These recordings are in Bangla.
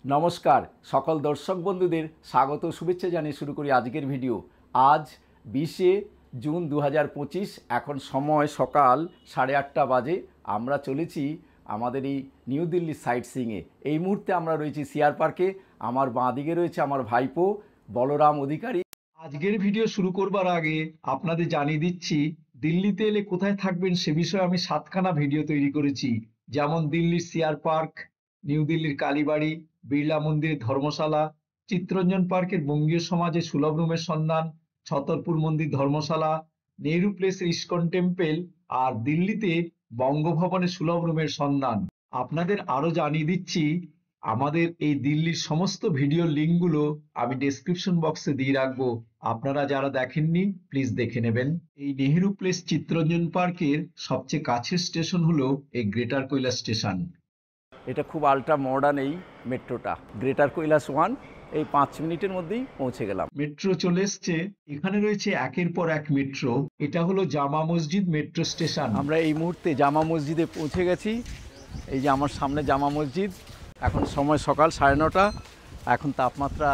নমস্কার সকল দর্শক বন্ধুদের স্বাগত শুভেচ্ছা জানিয়ে শুরু করি আজকের ভিডিও। আজ 20শে জুন 2025, এখন সময় সকাল 8:30 বাজে। আমরা চলেছি আমাদের এই নিউ দিল্লি সাইট সিইংয়ে। এই মুহূর্তে আমরা রয়েছি সিআর পার্কে। আমার বাঁ দিকে রয়েছে আমার ভাইপো বলরাম অধিকারী। আজকের ভিডিও শুরু করবার আগে আপনাদের জানিয়ে দিচ্ছি দিল্লিতে এলে কোথায় থাকবেন সে বিষয়ে আমি 7খানা ভিডিও তৈরি করেছি। যেমন দিল্লির সিআর পার্ক, নিউ দিল্লির কালীবাড়ি, বিড়লা মন্দিরের ধর্মশালা, চিত্তরঞ্জন পার্কের বঙ্গীয় সমাজে সুলভ রুমের সন্ধান, ছতরপুর মন্দির ধর্মশালা, নেহরু প্লেসের ইস্কন টেম্পল, আর দিল্লিতে বঙ্গভবনে সুলভ রুমের সন্ধান। আপনাদের আরো জানিয়ে দিচ্ছি আমাদের এই দিল্লির সমস্ত ভিডিও লিঙ্কগুলো আমি ডেসক্রিপশন বক্সে দিয়ে রাখবো। আপনারা যারা দেখেননি প্লিজ দেখে নেবেন। এই নেহেরু প্লেস চিত্তরঞ্জন পার্কের সবচেয়ে কাছের স্টেশন হলো এই গ্রেটার কৈলাস স্টেশন। এটা খুব আল্ট্রা মডার্ন এই মেট্রোটা। গ্রেটার কৈলাস 1 এই 5 মিনিটের মধ্যেই পৌঁছে গেলাম। মেট্রো চলে এসছে। এখানে রয়েছে একের পর এক মেট্রো। এটা হলো জামা মসজিদ মেট্রো স্টেশন। আমরা এই মুহূর্তে জামা মসজিদে পৌঁছে গেছি। এই যে আমার সামনে জামা মসজিদ। এখন সময় সকাল 9:30। এখন তাপমাত্রা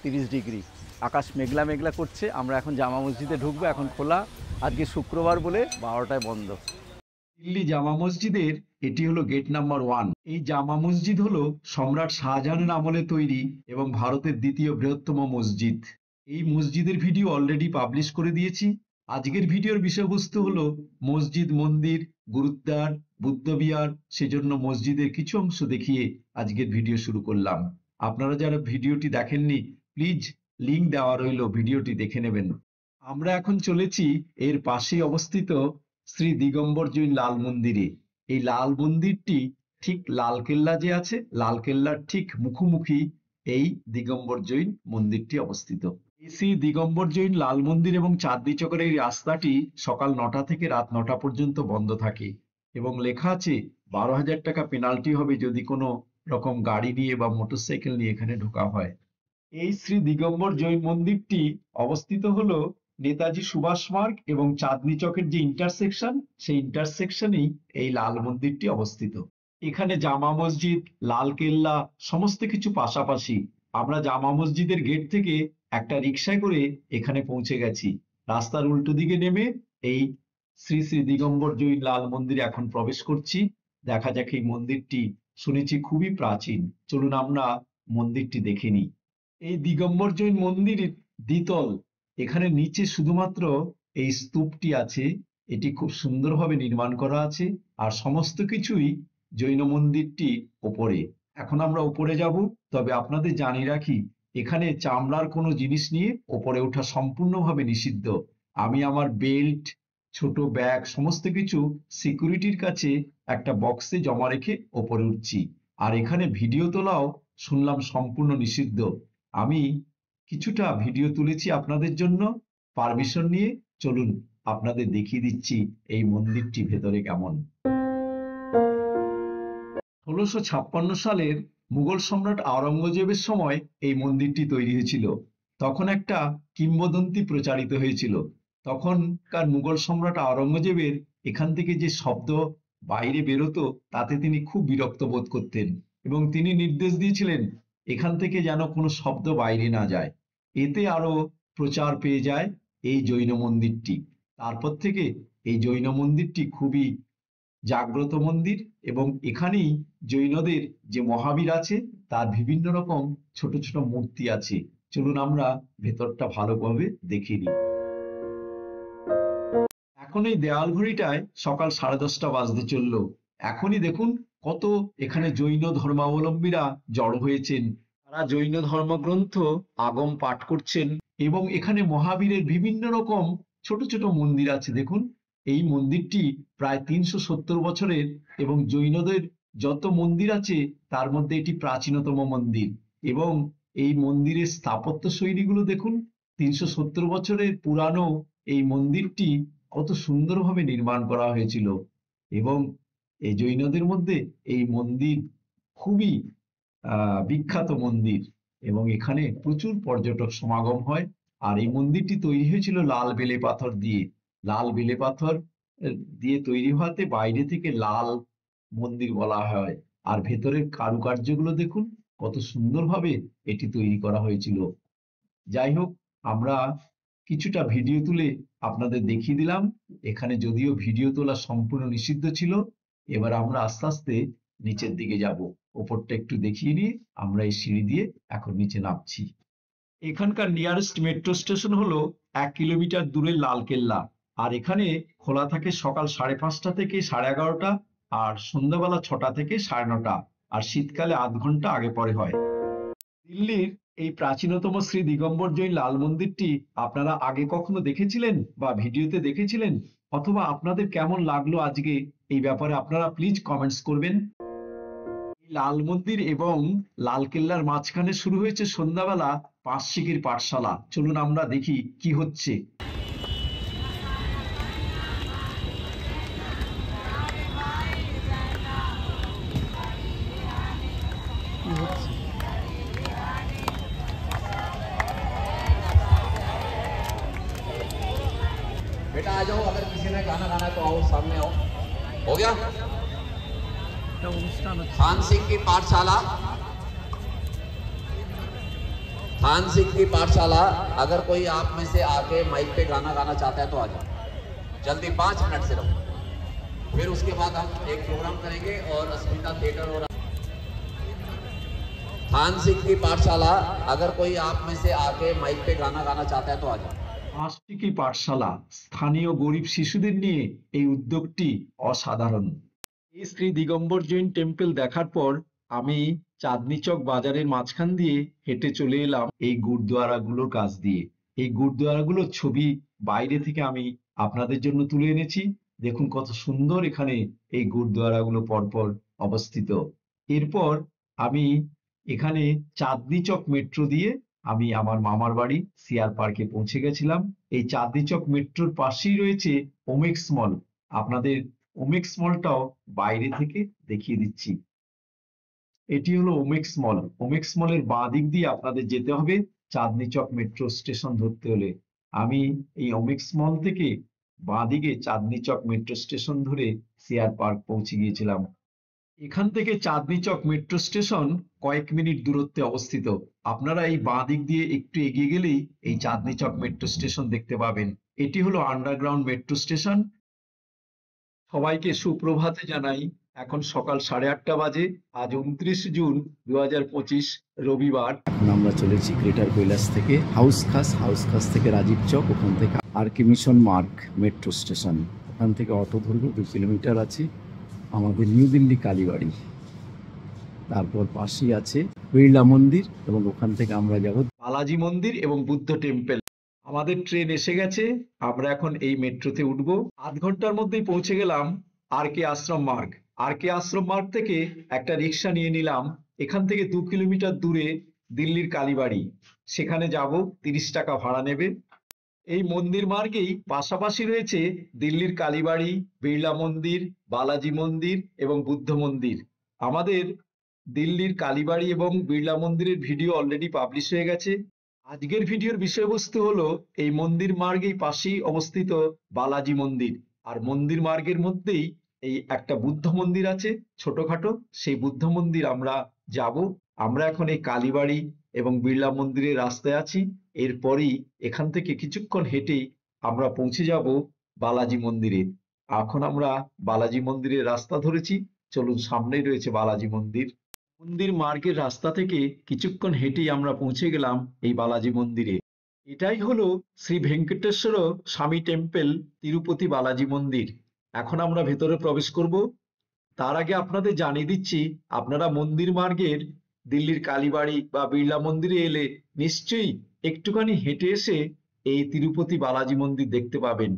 30 ডিগ্রি। আকাশ মেঘলা মেঘলা করছে। আমরা এখন জামা মসজিদে ঢুকবো। এখন খোলা, আজকে শুক্রবার বলে 12টায় বন্ধ। দিল্লি জামা মসজিদের এটি হলো গেট নাম্বার 1। এই জামা মসজিদ হলো সম্রাট শাহজাহানের আমলে তৈরি এবং ভারতের দ্বিতীয় বৃহত্তম মসজিদ। এই মসজিদের ভিডিও অলরেডি পাবলিশ করে দিয়েছি। আজকের ভিডিওর বিষয়বস্তু হলো মসজিদ, মন্দির, গুরুদ্বার, বুদ্ধবিহার। সেজন্য মসজিদের কিছু অংশ দেখিয়ে আজকের ভিডিও শুরু করলাম। আপনারা যারা ভিডিওটি দেখেননি প্লিজ লিংক দেওয়া রইল, ভিডিওটি দেখে নেবেন। আমরা এখন চলেছি এর পাশেই অবস্থিত শ্রী দিগম্বর জৈন লাল মন্দিরে। এই লাল মন্দিরটি ঠিক লালকেল্লা যে আছে, লালকেল্লার ঠিক মুখোমুখি এই দিগম্বর জৈন মন্দিরটি অবস্থিত। এই শ্রী দিগম্বর জৈন লাল মন্দির এবং চাঁদনি চকের এই রাস্তাটি সকাল 9টা থেকে রাত 9টা পর্যন্ত বন্ধ থাকে এবং লেখা আছে 12,000 টাকা পেনাল্টি হবে যদি কোনো রকম গাড়ি নিয়ে বা মোটরসাইকেল নিয়ে এখানে ঢোকা হয়। এই শ্রী দিগম্বর জৈন মন্দিরটি অবস্থিত হলো নেতাজি সুভাষ মার্গ এবং চাঁদনি চকের যে ইন্টারসেকশন, সেই ইন্টারসেকশনেই এই লাল মন্দিরটি অবস্থিত। এখানে জামা মসজিদ, লাল কেল্লা সমস্ত কিছু পাশাপাশি। আমরা জামা মসজিদের গেট থেকে একটা রিক্সায় করে এখানে পৌঁছে গেছি। রাস্তার উল্টো দিকে নেমে এই শ্রী শ্রী দিগম্বর জৈন লাল মন্দিরে এখন প্রবেশ করছি। দেখা যাক এই মন্দিরটি শুনেছি খুবই প্রাচীন। চলুন আমরা মন্দিরটি দেখে নিই। এই দিগম্বর জৈন মন্দিরের দ্বিতল, এখানে নিচে শুধুমাত্র এই স্তূপটি আছে। এটি খুব সুন্দরভাবে নির্মাণ করা আছে আর সমস্ত কিছুই জৈন মন্দিরটি ওপরে। এখন আমরা উপরে যাব, তবে আপনাদের জানিয়ে রাখি এখানে চামড়ার কোনো জিনিস নিয়ে ওপরে ওঠা সম্পূর্ণভাবে নিষিদ্ধ। আমি আমার বেল্ট, ছোট ব্যাগ সমস্ত কিছু সিকিউরিটির কাছে একটা বক্সে জমা রেখে ওপরে উঠছি। আর এখানে ভিডিও তোলাও শুনলাম সম্পূর্ণ নিষিদ্ধ। আমি কিছুটা ভিডিও তুলেছি আপনাদের জন্য পারমিশন নিয়ে। চলুন আপনাদের দেখিয়ে দিচ্ছি এই মন্দিরটি ভেতরে কেমন। 1656 সালের মুঘল সম্রাট আওরঙ্গজেবের সময় এই মন্দিরটি তৈরি হয়েছিল। তখন একটা কিংবদন্তি প্রচারিত হয়েছিল। তখনকার মুঘল সম্রাট আওরঙ্গজেবের এখান থেকে যে শব্দ বাইরে বেরোতো তাতে তিনি খুব বিরক্ত বোধ করতেন এবং তিনি নির্দেশ দিয়েছিলেন এখান থেকে যেন কোনো শব্দ বাইরে না যায়। এতে আরো প্রচার পেয়ে যায় এই জৈন মন্দিরটি। তারপর থেকে এই জৈন মন্দিরটি খুবই জাগ্রত মন্দির এবং এখানেই জৈনদের যে মহাবীর আছে তার বিভিন্ন রকম ছোট ছোট মূর্তি আছে। চলুন আমরা ভেতরটা ভালোভাবে দেখে নিই। এখন এই দেওয়াল ঘড়িটায় সকাল 10:30 বাজতে চললো। এখনই দেখুন কত এখানে জৈন ধর্মাবলম্বীরা জড়ো হয়েছেন। তারা জৈন ধর্মগ্রন্থ আগম পাঠ করছেন এবং এখানে মহাবীরের বিভিন্ন রকম ছোট ছোট মন্দির আছে। দেখুন এই মন্দিরটি প্রায় 370 বছরের এবং জৈনদের যত মন্দির আছে তার মধ্যে এটি প্রাচীনতম মন্দির এবং এই মন্দিরের স্থাপত্য শৈলীগুলো দেখুন। 370 বছরের পুরানো এই মন্দিরটি কত সুন্দরভাবে নির্মাণ করা হয়েছিল এবং এই জৈনদের মধ্যে এই মন্দির খুবই বিখ্যাত মন্দির এবং এখানে প্রচুর পর্যটক সমাগম হয়। আর এই মন্দিরটি তৈরি হয়েছিল লাল বেলে পাথর দিয়ে। লাল বেলে পাথর দিয়ে তৈরি হওয়াতে বাইরে থেকে লাল মন্দির বলা হয়। আর ভেতরের কারুকার্যগুলো দেখুন কত সুন্দরভাবে এটি তৈরি করা হয়েছিল। যাই হোক, আমরা কিছুটা ভিডিও তুলে আপনাদের দেখিয়ে দিলাম। এখানে যদিও ভিডিও তোলা সম্পূর্ণ নিষিদ্ধ ছিল। এবার আমরা আস্তে আস্তে নিচের দিকে যাব। ওপরটা একটু দেখিয়ে নিয়ে আমরা এই সিঁড়ি দিয়ে এখন নিচে নামছি। এখানকার নিয়ারেস্ট মেট্রো স্টেশন হলো 1 কিলোমিটার দূরে লালকেল্লা। আর এখানে খোলা থাকে সকাল 5:30 থেকে 11:30, আর সন্ধ্যাবেলা 6টা থেকে 9:30, আর শীতকালে আধ ঘন্টা আগে পরে হয়। দিল্লির এই প্রাচীনতম শ্রী দিগম্বর জৈন লাল মন্দিরটি আপনারা আগে কখনো দেখেছিলেন বা ভিডিওতে দেখেছিলেন, অথবা আপনাদের কেমন লাগলো আজকে, এই ব্যাপারে আপনারা প্লিজ কমেন্টস করবেন। লাল মন্দির এবং লালকেল্লার মাঝখানে শুরু হয়েছে সন্ধ্যাবেলা পাঁচশিকির পাঠশালা। চলুন আমরা দেখি কি হচ্ছে। बेटा आ जाओ, अगर किसी ने गाना गाना है तो आओ, सामने आओ। हो गया? थान सिंह की पाठशाला, थान सिंह की पाठशाला, अगर कोई आप में से आके माइक पे गाना गाना चाहता है तो आ जाओ, जल्दी 5 मिनट से रहो। फिर उसके बाद हम एक प्रोग्राम करेंगे और अस्मिता थिएटर और थान सिंह की पाठशाला, अगर कोई आप में से आके माइक पे गाना गाना चाहता है तो आ जाओ। পাঁচটিকি পাঠশালা, স্থানীয় গরিব শিশুদের নিয়ে এই উদ্যোগটি অসাধারণ। এই শ্রী দিগম্বর জৈন টেম্পল দেখার পর আমি চাঁদনি চক বাজারের মাঝখান দিয়ে হেঁটে চলে এলাম এই গুরুদুয়ারাগুলোর কাছ দিয়ে। এই গুরুদুয়ারাগুলোর ছবি বাইরে থেকে আমি আপনাদের জন্য তুলে এনেছি। দেখুন কত সুন্দর এখানে এই গুরুদুয়ারাগুলো পরপর অবস্থিত। এরপর আমি এখানে চাঁদনি চক মেট্রো দিয়ে আমি আমার মামার বাড়ি সিআর পার্কে পৌঁছে গেছিলাম। এই চাঁদনি চক মেট্রোর পাশেই রয়েছে ওমেক্স মল। আপনাদের ওমেক্স মলটাও বাইরে থেকে দেখিয়ে দিচ্ছি। এটি হলো ওমেক্স মল। ওমেক্স মলের বাঁ দিক দিয়ে আপনাদের যেতে হবে চাঁদনি চক মেট্রো স্টেশন ধরতে হলে। আমি এই ওমেক্স মল থেকে বাঁ দিকে চাঁদনি চক মেট্রো স্টেশন ধরে সিআর পার্ক পৌঁছে গিয়েছিলাম। এখান থেকে চাঁদনি চক মেট্রো স্টেশন কয়েক মিনিট দূরত্বে অবস্থিত। আপনারা এই বাঁ দিক দিয়ে একটু এগিয়ে গেলেই এই চাঁদনি চক মেট্রো স্টেশন দেখতে পাবেন। এটি হলো আন্ডারগ্রাউন্ড মেট্রো স্টেশন। সবাইকে সুপ্রভাতে জানাই। এখন সকাল 8:30 বাজে। আজ 29 জুন 2025 রবিবার। এখন আমরা চলেছি গ্রেটার কৈলাস থেকে হাউস খাস থেকে রাজীব চক, ওখান থেকে আরকে মিশন মার্গ মেট্রো স্টেশন। ওখান থেকে অটো ধরবো, 2 কিলোমিটার আছে আমাদের নিউ দিল্লি কালীবাড়ি। তারপর পাশেই আছে বিড়লা মন্দির, এবং ওখান থেকে আমরা যাব বালাজি মন্দির এবং বুদ্ধ টেম্পল। আমাদের ট্রেন এসে গেছে, আমরা এখন এই মেট্রোতে উঠবো। আধ ঘন্টার মধ্যেই পৌঁছে গেলাম আরকে আশ্রম মার্গ। আরকে আশ্রম মার্গ থেকে একটা রিক্সা নিয়ে নিলাম। এখান থেকে 2 কিলোমিটার দূরে দিল্লির কালীবাড়ি, সেখানে যাব। 30 টাকা ভাড়া নেবে। এই মন্দির মার্গেই পাশাপাশি রয়েছে দিল্লির কালীবাড়ি, বিড়লা মন্দির, বালাজি মন্দির এবং বুদ্ধ মন্দির। আমাদের দিল্লির কালীবাড়ি এবং বিড়লা মন্দিরের ভিডিও অলরেডি পাবলিশ হয়ে গেছে। আজকের ভিডিওর বিষয়বস্তু হলো এই মন্দির মার্গেই পাশেই অবস্থিত বালাজি মন্দির, আর মন্দির মার্গের মধ্যেই এই একটা বুদ্ধ মন্দির আছে ছোটখাটো, সেই বুদ্ধ মন্দির আমরা যাব। আমরা এখন এই কালীবাড়ি এবং বিড়লা মন্দিরের রাস্তায় আছি। এরপরই এখান থেকে কিছুক্ষণ হেঁটেই আমরা পৌঁছে যাব বালাজি মন্দিরে। এখন আমরা বালাজি মন্দিরের রাস্তা ধরেছি। চলুন, সামনেই রয়েছে বালাজি মন্দির। মন্দির মার্গের রাস্তা থেকে কিছুক্ষণ হেঁটেই আমরা পৌঁছে গেলাম এই বালাজি মন্দিরে। এটাই হলো শ্রী ভেঙ্কটেশ্বর স্বামী টেম্পল, তিরুপতি বালাজি মন্দির। এখন আমরা ভেতরে প্রবেশ করব। তার আগে আপনাদের জানিয়ে দিচ্ছি, আপনারা মন্দির মার্গের দিল্লির কালীবাড়ি বা বিড়লা মন্দিরে এলে নিশ্চয়ই একটুখানি হেঁটে এসে এই তিরুপতি বালাজি মন্দির দেখতে পাবেন।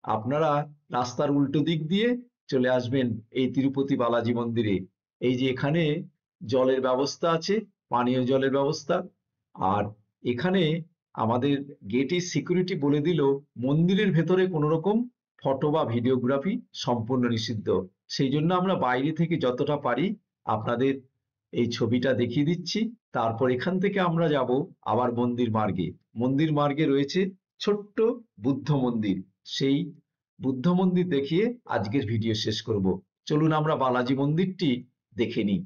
আপনারা রাস্তার উল্টো দিক দিয়ে চলে আসবেন এই তিরুপতি বালাজি মন্দিরে। এই যে এখানে জলের ব্যবস্থা আছে, পানীয় জলের ব্যবস্থা। আর এখানে আমাদের গেটের সিকিউরিটি বলে দিল মন্দিরের ভেতরে কোনো রকম ফটো বা ভিডিওগ্রাফি সম্পূর্ণ নিষিদ্ধ। সেই জন্য আমরা বাইরে থেকে যতটা পারি আপনাদের এই ছবিটা দেখিয়ে দিচ্ছি। তারপর এখান থেকে আমরা যাব আবার মন্দির মার্গে। মন্দির মার্গে রয়েছে ছোট্ট বুদ্ধ মন্দির। সেই বুদ্ধ মন্দির দেখিয়ে আজকের ভিডিও শেষ করব। চলুন আমরা বালাজি মন্দিরটি দেখে নিই।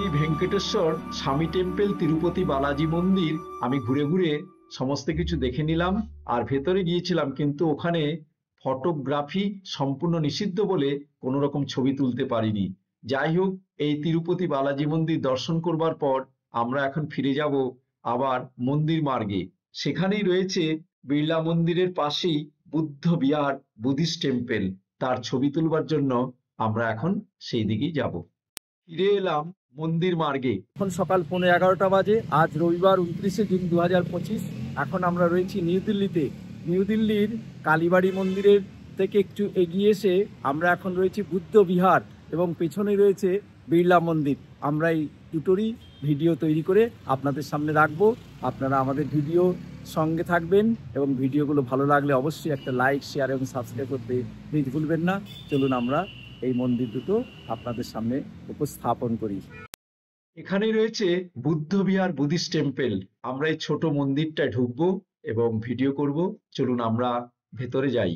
শ্রী ভেঙ্কটেশ্বর স্বামী টেম্পল, তিরুপতি বালাজি মন্দির আমি ঘুরে ঘুরে সমস্ত কিছু দেখে নিলাম। আর ভেতরে গিয়েছিলাম, কিন্তু ওখানে ফটোগ্রাফি সম্পূর্ণ নিষিদ্ধ বলে কোনো রকম ছবি তুলতে পারিনি। যাই হোক, এই তিরুপতি বালাজি মন্দির দর্শন করবার পর আমরা এখন ফিরে যাব আবার মন্দির মার্গে। সেখানেই রয়েছে বিড়লা মন্দিরের পাশেই বুদ্ধ বিহার, বুদ্ধিস্ট টেম্পল। তার ছবি তুলবার জন্য আমরা এখন সেই দিকেই যাব। ফিরে এলাম মন্দির মার্গে। এখন সকাল 11:15 বাজে। আজ রবিবার 29শে জুন 2025। এখন আমরা রয়েছি নিউ দিল্লিতে। নিউ দিল্লির কালীবাড়ি মন্দিরের থেকে একটু এগিয়ে এসে আমরা এখন রয়েছি বুদ্ধ বিহার এবং পেছনে রয়েছে বিড়লা মন্দির। আমরা এই দুটোরই ভিডিও তৈরি করে আপনাদের সামনে রাখবো। আপনারা আমাদের ভিডিও সঙ্গে থাকবেন এবং ভিডিওগুলো ভালো লাগলে অবশ্যই একটা লাইক, শেয়ার এবং সাবস্ক্রাইব করতে প্লিজ ভুলবেন না। চলুন আমরা এই মন্দির দুটো আপনাদের সামনে উপস্থাপন করি। এখানে রয়েছে বুদ্ধ বিহার, বুদ্ধিস্ট টেম্পল। আমরা এই ছোট মন্দিরটায় ঢুকবো এবং ভিডিও করব। চলুন আমরা ভেতরে যাই।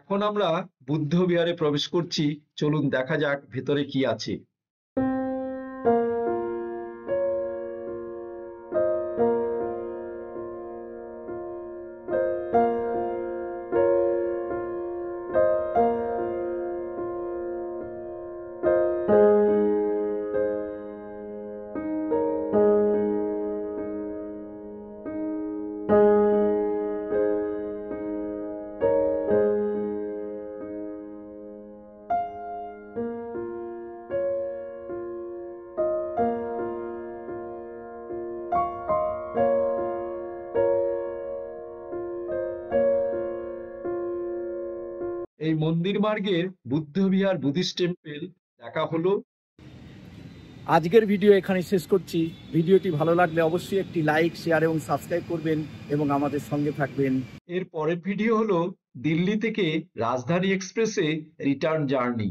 এখন আমরা বুদ্ধ বিহারে প্রবেশ করছি। চলুন দেখা যাক ভেতরে কি আছে। এই মন্দির মার্গের বুদ্ধ বিহার, বুদ্ধিস্ট টেম্পল দেখা হলো। আজকের ভিডিও এখানে শেষ করছি। ভিডিওটি ভালো লাগলে অবশ্যই একটি লাইক, শেয়ার এবং সাবস্ক্রাইব করবেন এবং আমাদের সঙ্গে থাকবেন। এর পরের ভিডিও হলো দিল্লি থেকে রাজধানী এক্সপ্রেসে রিটার্ন জার্নি।